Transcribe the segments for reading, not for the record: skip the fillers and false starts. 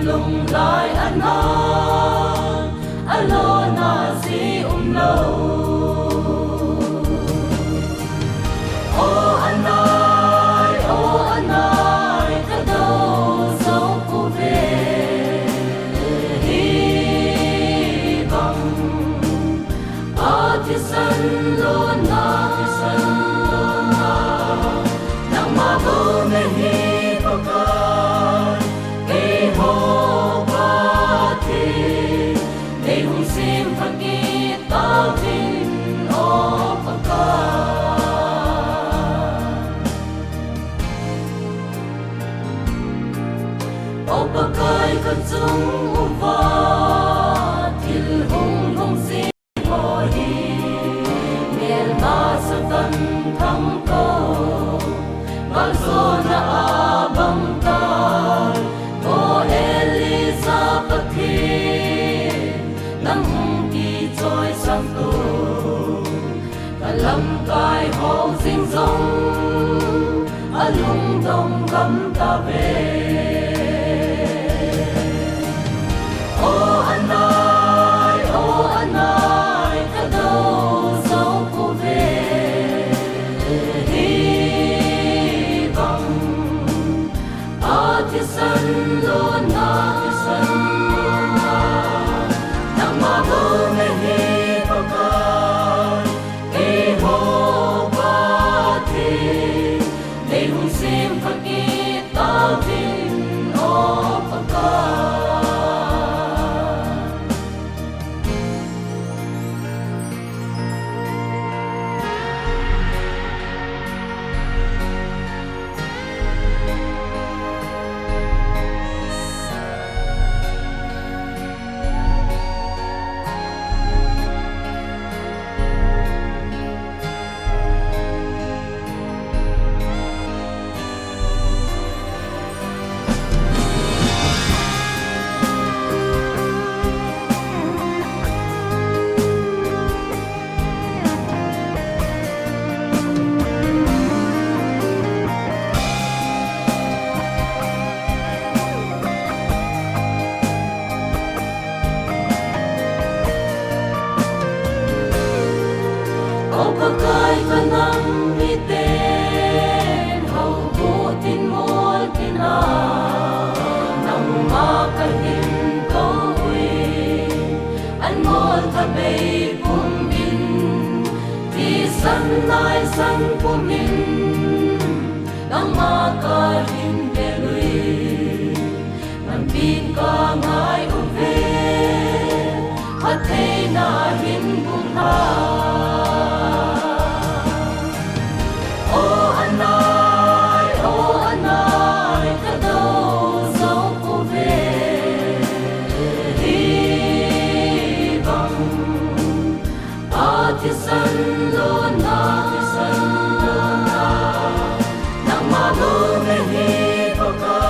lung lai anon alona si lo o anai ka do so ku ve hi bang artisan lo na nang ma bo me hi pa Pakai con sung va til hung hung si ho hi mel ma sa tan thăm ko mal so na abam ta o Elizabeth nam ki choi sang tu kalam kai ho sing song alung dong gam ta ve Pakai kanang miten hau butin mol kina nang makahin kawi an mol tabay pumin di sanay san pumin nang makahin belui nampin ka ngay uve patay na hinbungha Nang mago me hi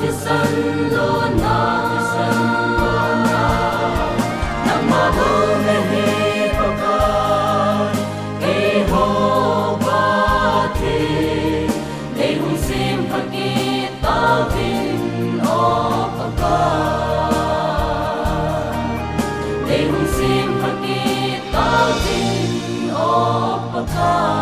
chỉ sân lo na chỉ sân lo na nằm mà đâu mê hi bao ca cái hồ ba thì để hùng sim phát kỳ ta vinh ô bao ca để hùng sim phát kỳ ta vinh ô bao ca.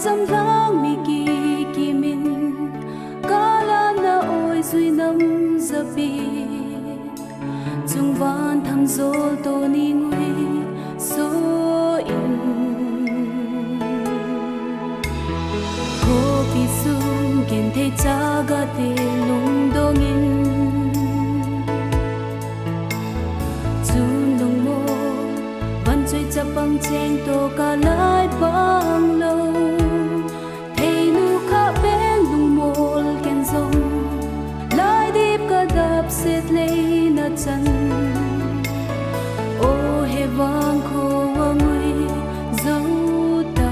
Chăm lang mi ki min kala na oi zui nam zapi chung van tham zol to ni ngui so in ho pi sum gen the cha ga te lung dong in chung dong mo van chui cha bang cheng to ka lai bang lo Sét lấy na chân, ô he vang khô ngui dấu ta,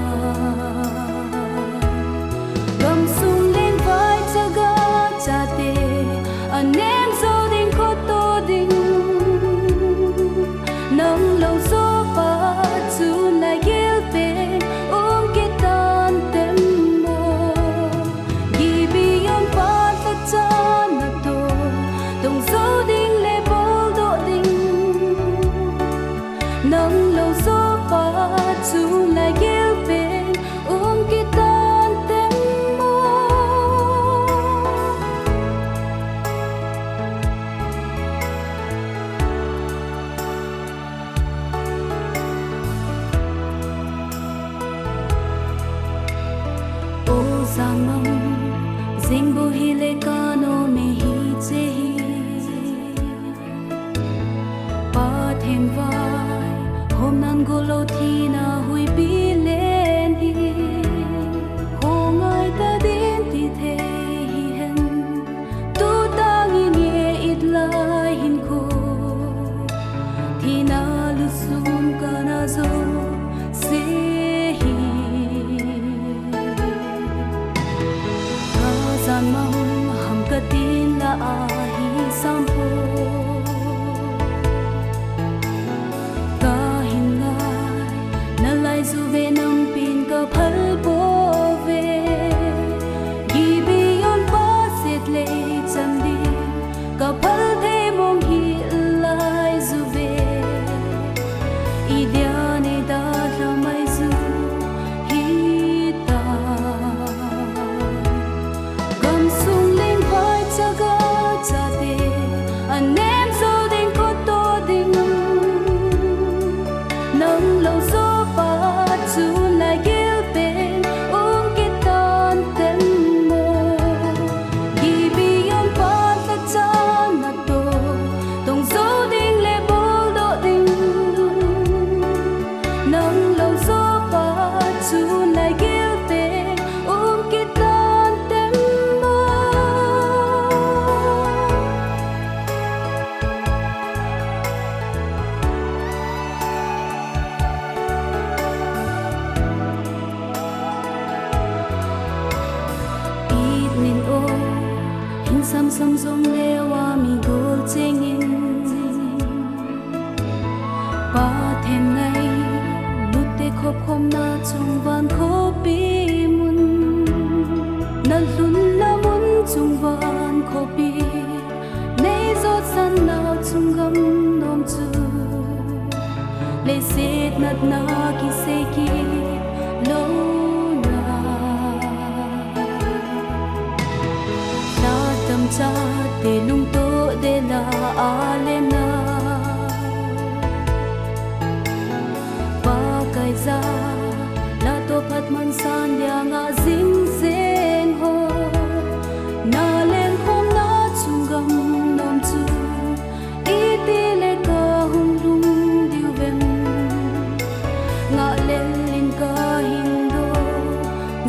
gầm sung lên vai cha ga cha te, anh em dấu đình khó tô đình, nắng lâu gió pha chu lại gel pe, cái tan tem mồ, ghi bi yon pha ta cha na to. Đồng dấu đinh lệ bố độ đình nắng lâu gió pha chu lại gel bên cái tan tem mô ô giang mong dinh bố hi lệ ca nô mê hi chê hi thêm vai hôm nan go lo thi na hui bi lên hi hồ ngài ta đến thì thế hi hen tu ta nghe ít lại hin khô thì na lu sum ka na zo se hi ta gian mong ham ka tin la a hi sam po dù về năm pin có phật bố về ghi bi yon pa xét lệ chân đi có phật thế mong hi lại dù về idea này đã làm ai dù hi ta gầm sung lên vai cha ga cha te anh em dấu đình có tô đình nắng lâu gió chu lại gel bên cái tan tem mồ ghi bi yon pa ta cha na to tong dấu đình lệ bố độ đình nắng lâu gió pa chu lại gel bên cái tan tem mồ sam sam zong le wa mi gol cheng in pa them ngai lut te khop khom na chung van kho pi mun na lun la mun chung van kho pi nei zot san na chung le set nat na ki se ki lo na la tam cha te lung to de la ale na pa kai za la to phat man san ya nga zing zen ho na len hom na chung gam nom chu i ti le ko hum lung diu ven nga len lin ka hin do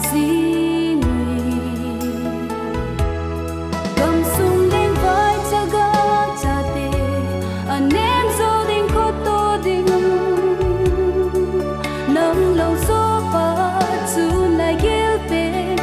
zing gam sung len vai cha ga cha te anem zo ding ko to ding nang lo so pa chu la yel pen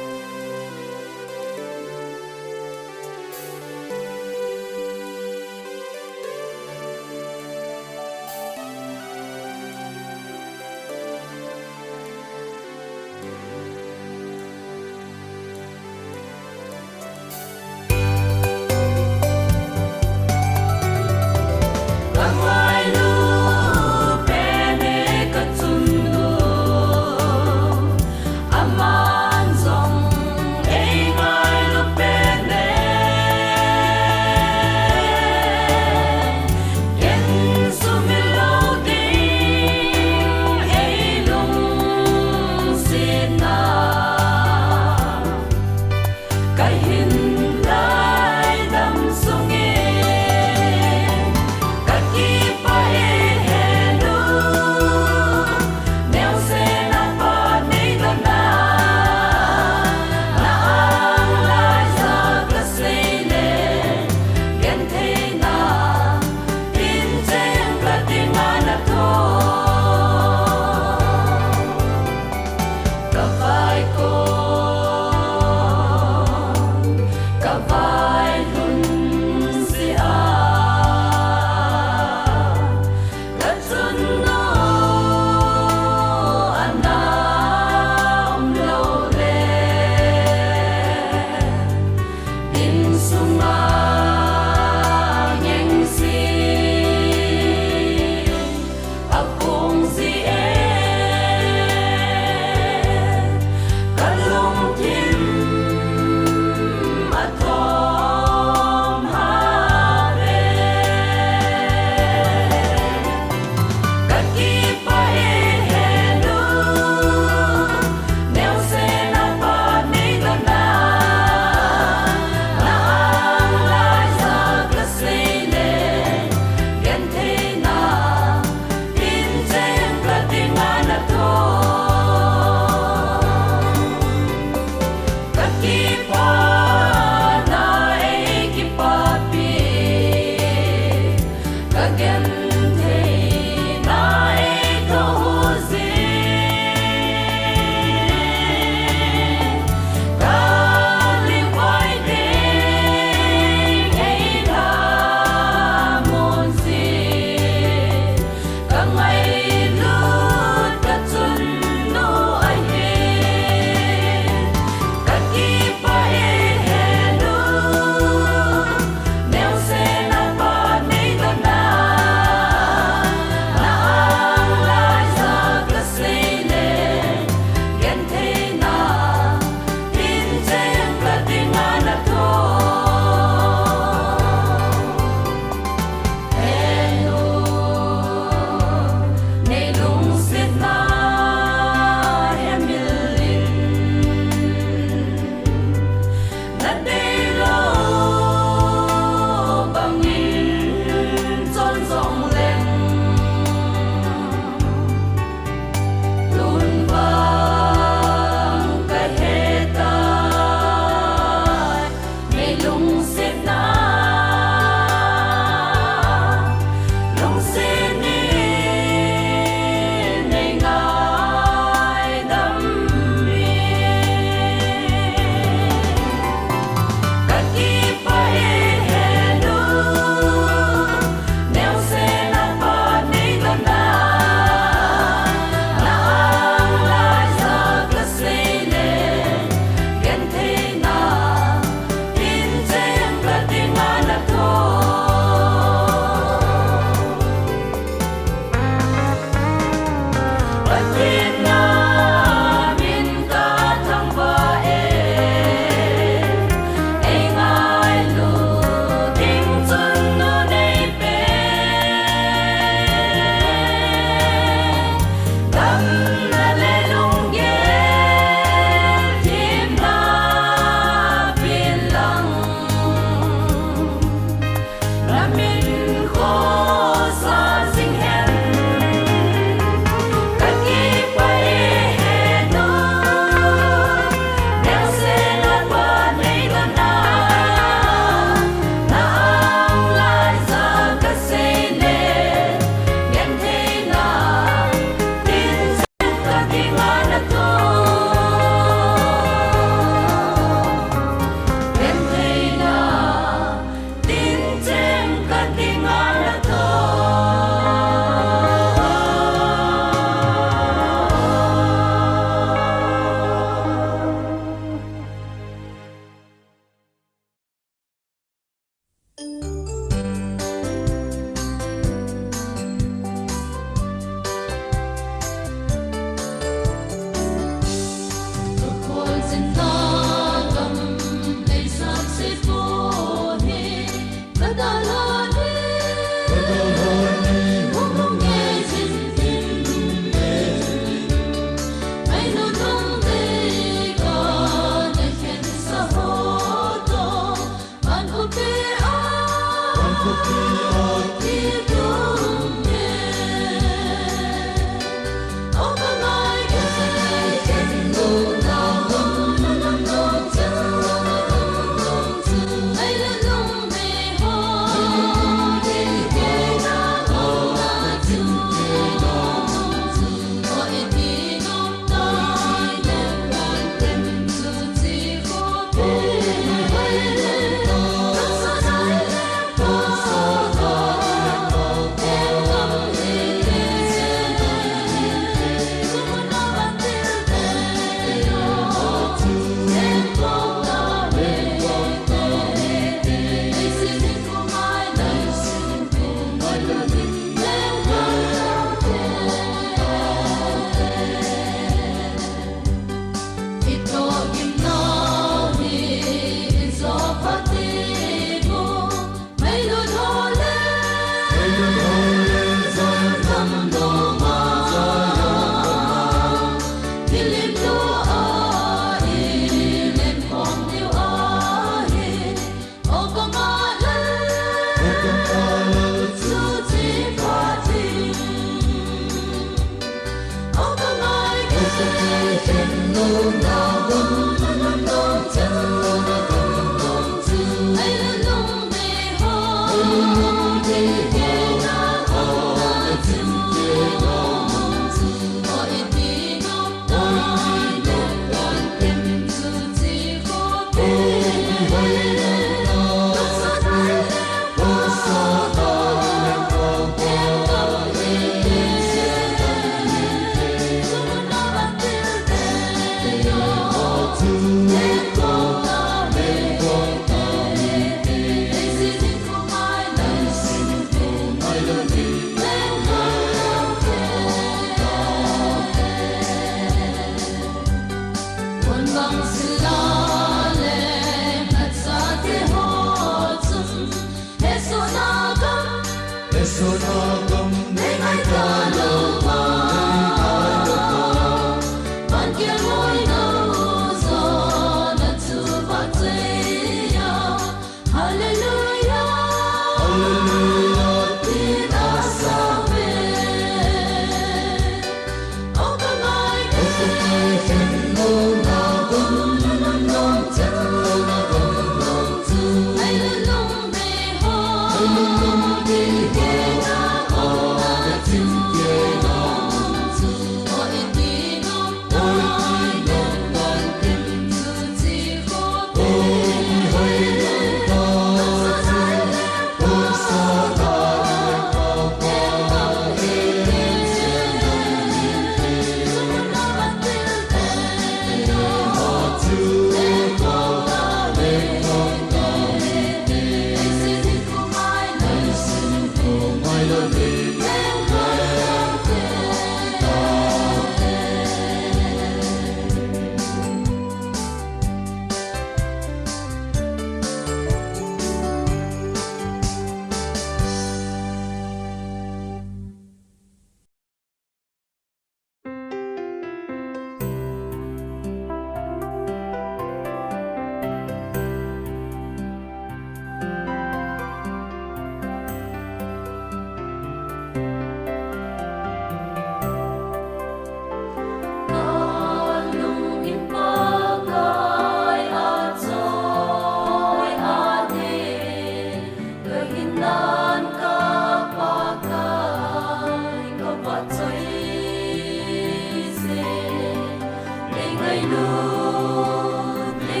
Hãy subscribe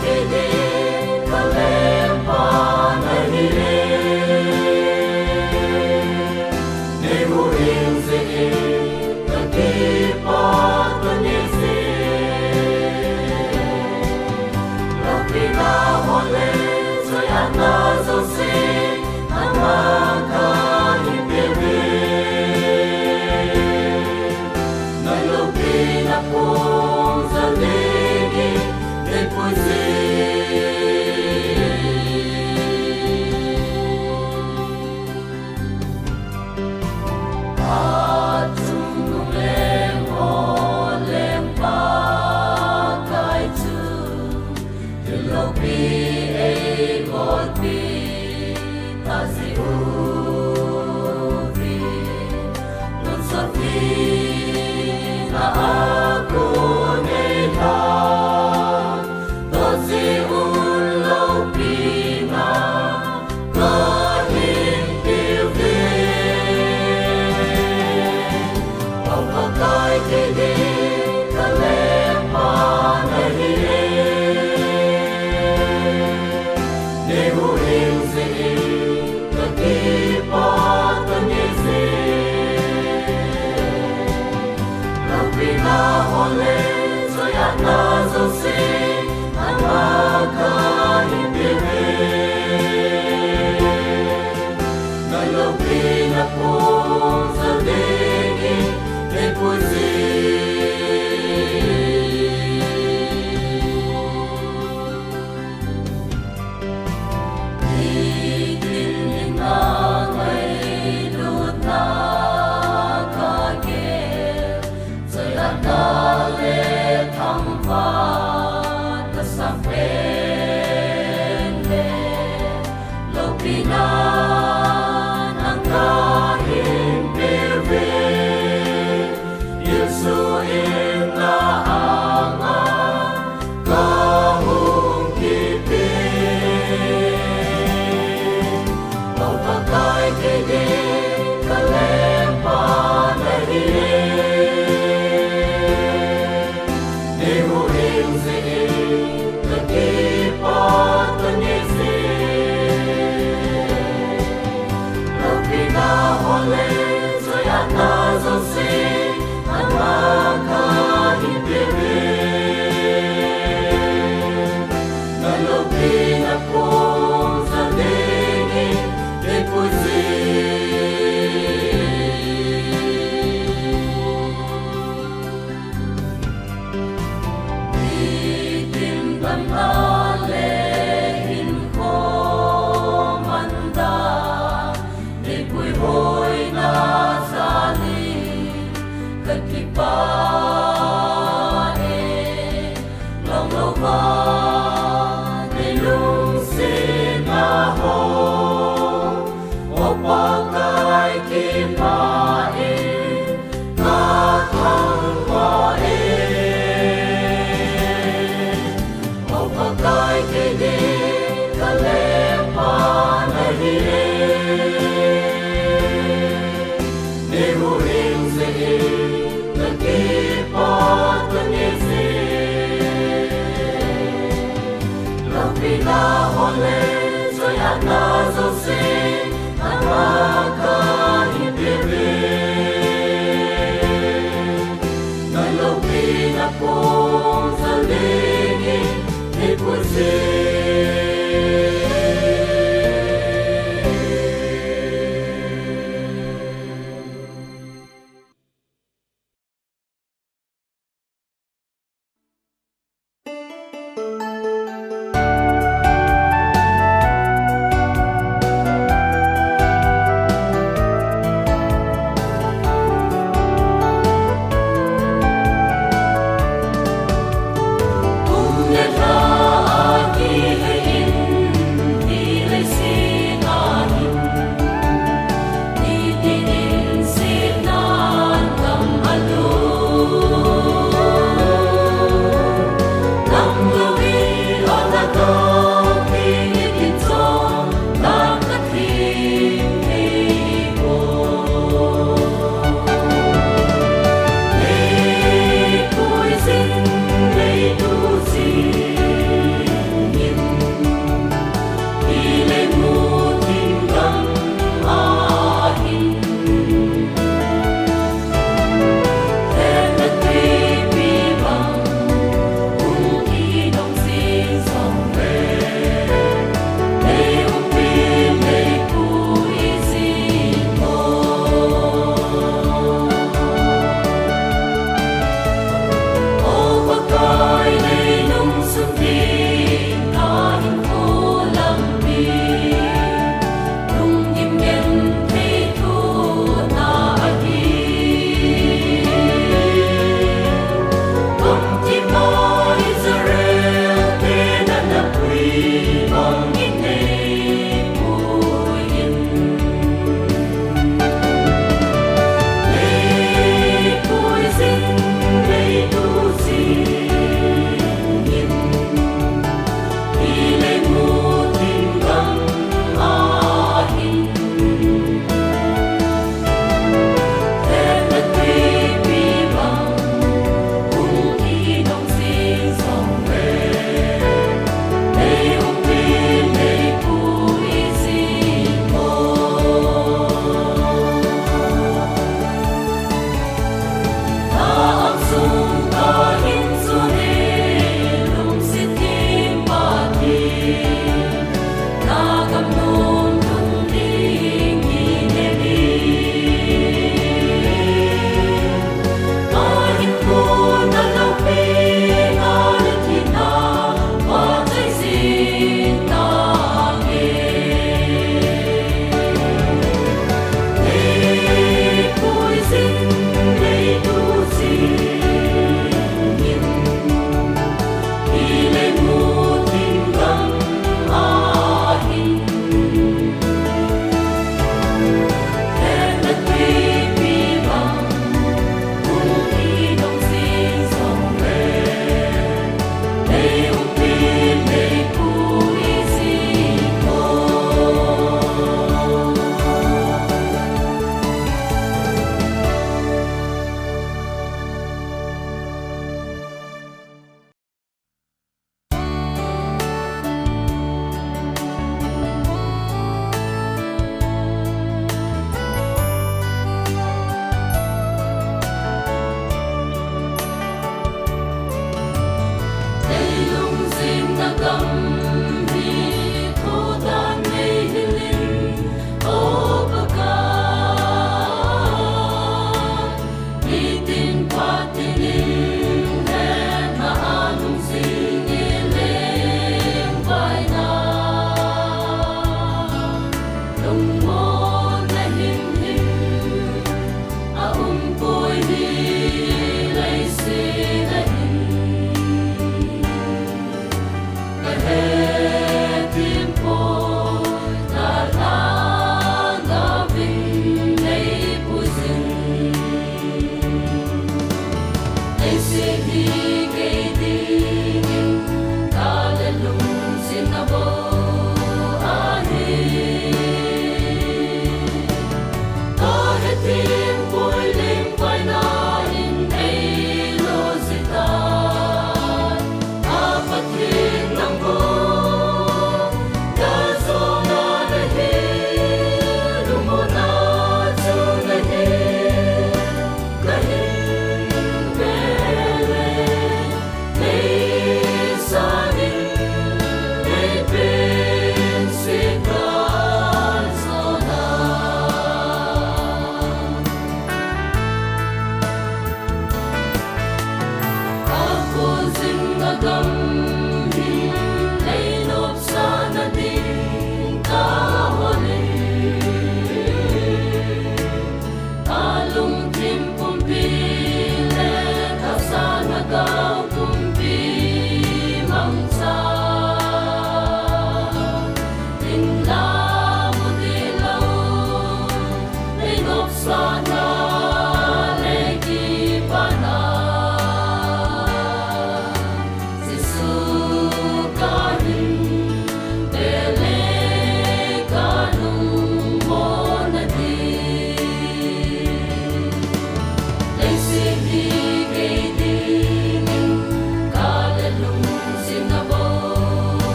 cho kênh Ghiền Mì Gõ để không bỏ lỡ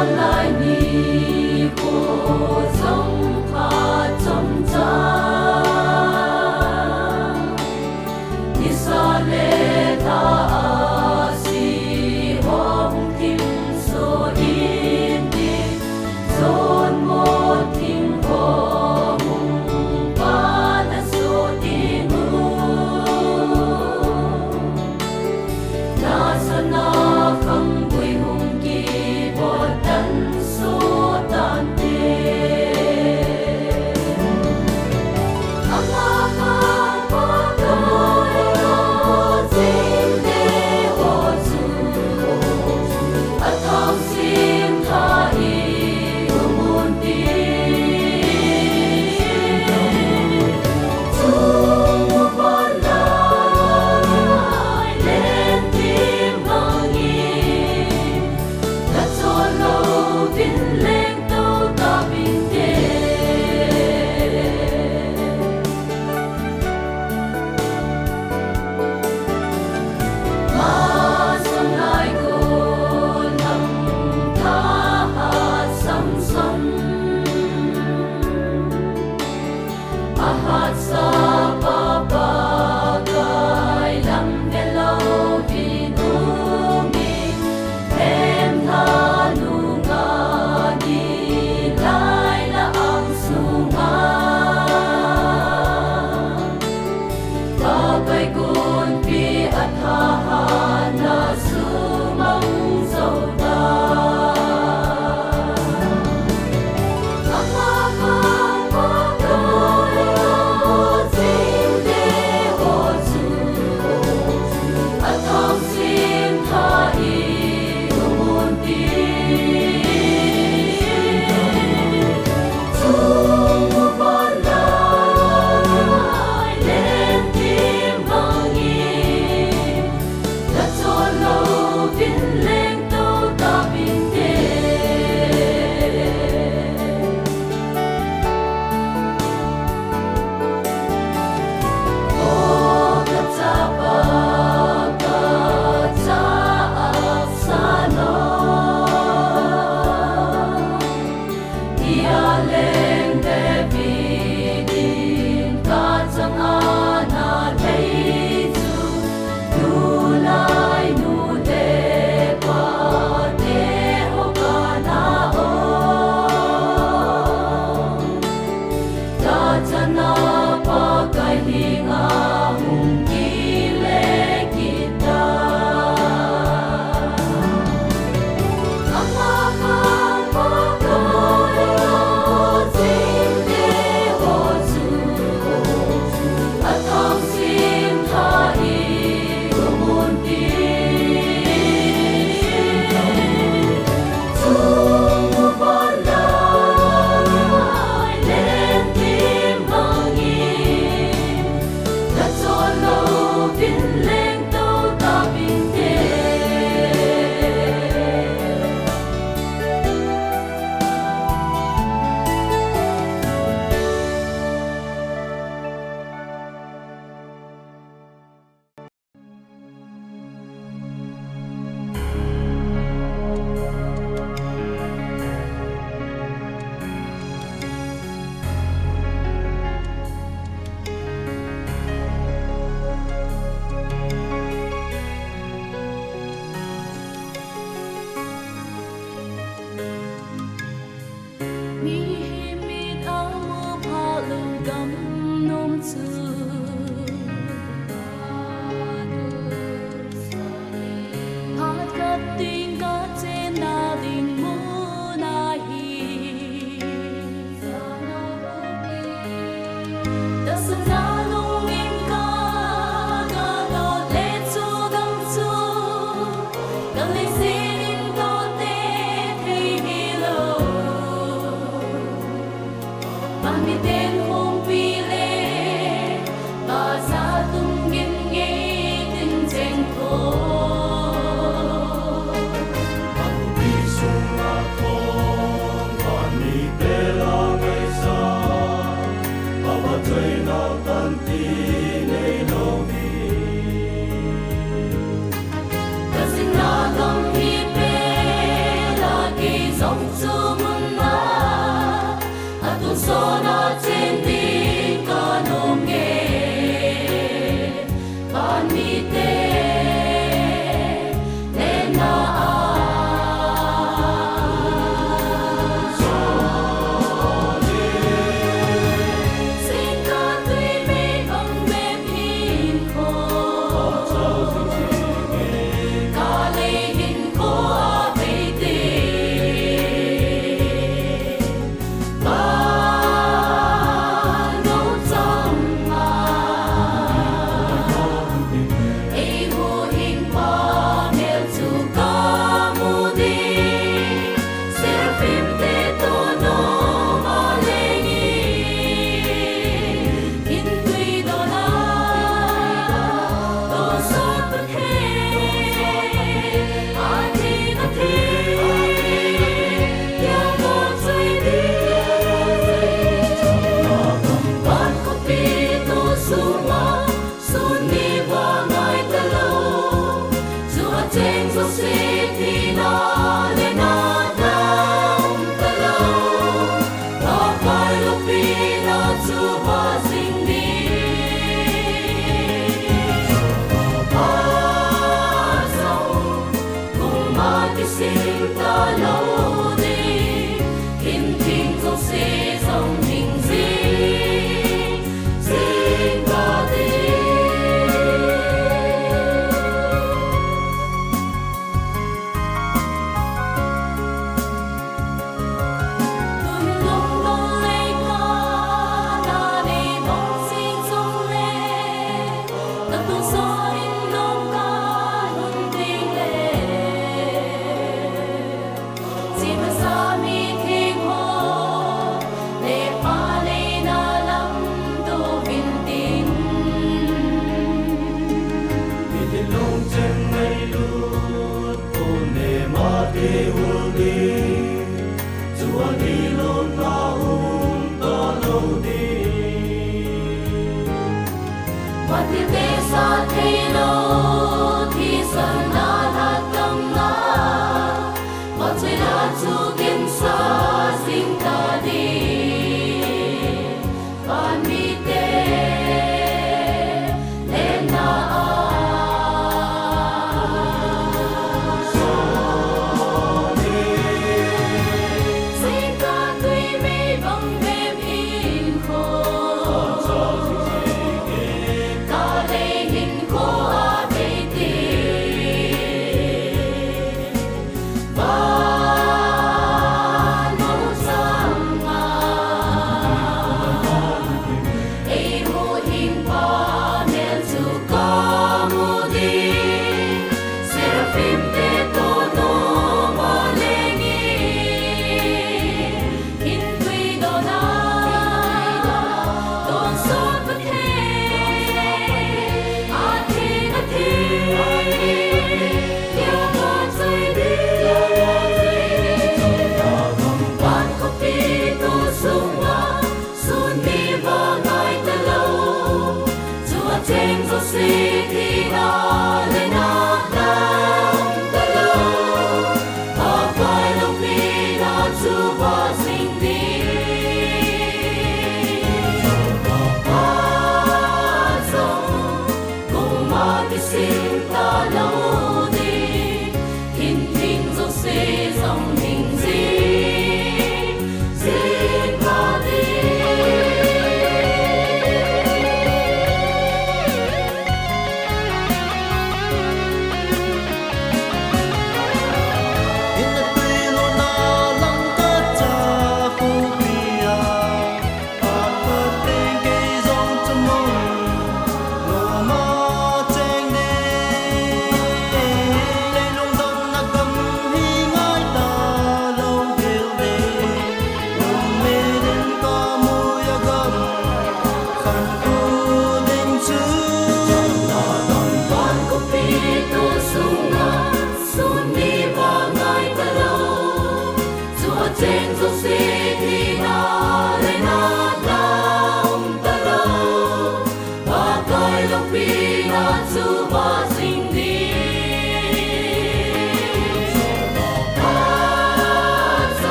Sana pina le na nam ta lâu ta kai lo pina chu ba sing đi ba sao cùng ma ti sing ta lâu đi kim thiên trong se trong hình sing ta đi What did they say? Hello, thì giờ na là tâm na, what we là chu kim sa sing ta đi, ban mi te lên na sing ta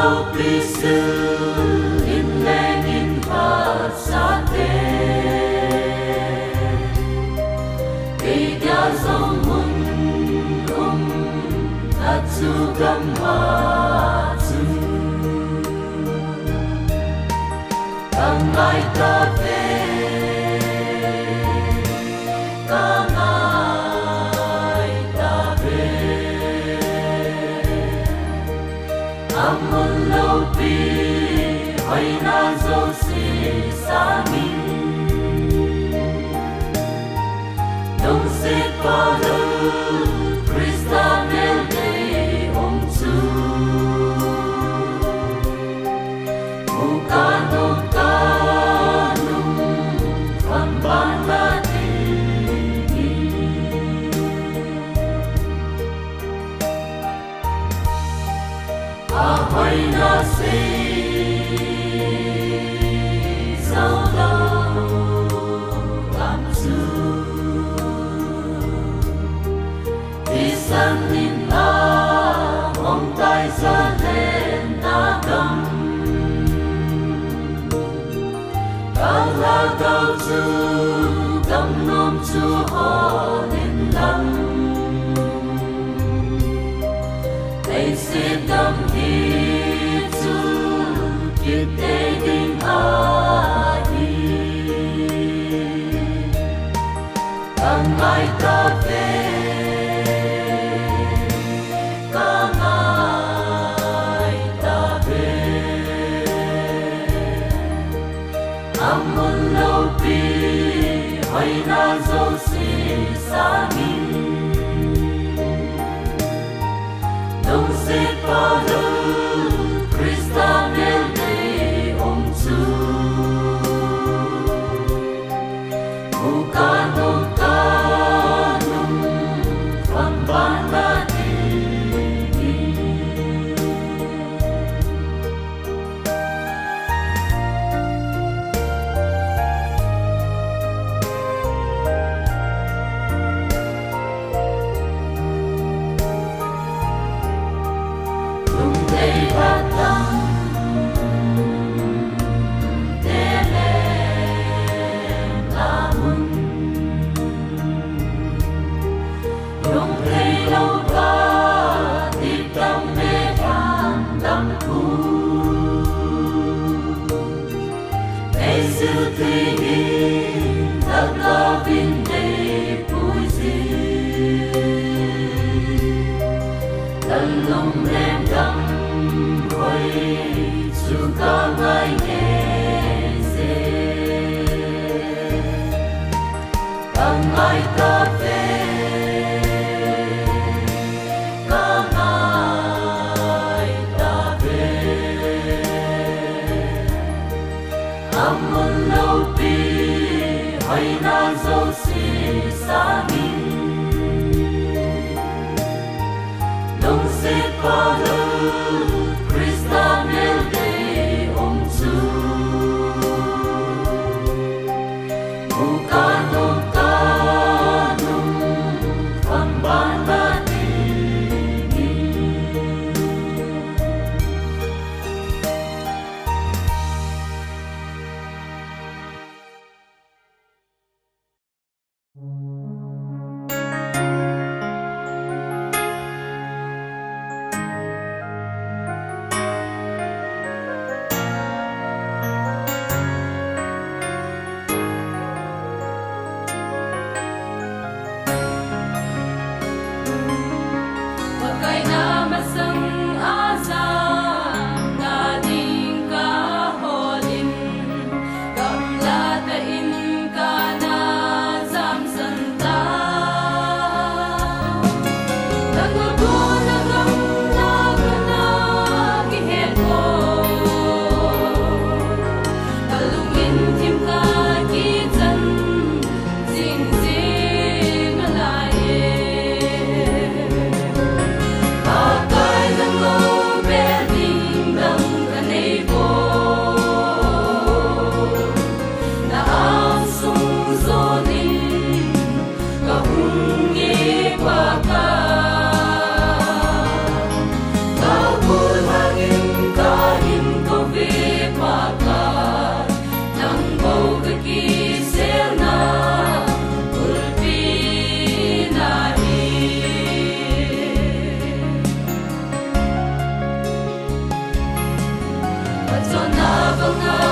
lâu tuy sư in lên in phật sa thế vì gia dòng mun ta chu gam ma chu càng ngày ta về càng ngày ta về amun lâu pi hay na dấu si sa min đông sẽ qua lư Christa nel de om chu mukano kanum van banda ahoy na si sao lâu làm chu thì san in ta mong tay ra lên ta đâm cao la cao chu đâm nom chu họ nên lắm they sẽ đâm hít chu kiệt tê đinh a đi càng ngày ta về càng ngày ta về amun lâu pi hay na dấu si sa min đông sẽ qua lư Christa nel de om chu mukano kanum van banda lòng em đắm quay dù có ai nghe dê càng ngày ta về càng ngày ta về amun lâu pi hay na dấu si sa min đông sẽ qua lư Christa nel de om chu mukano kanum van banda Ngài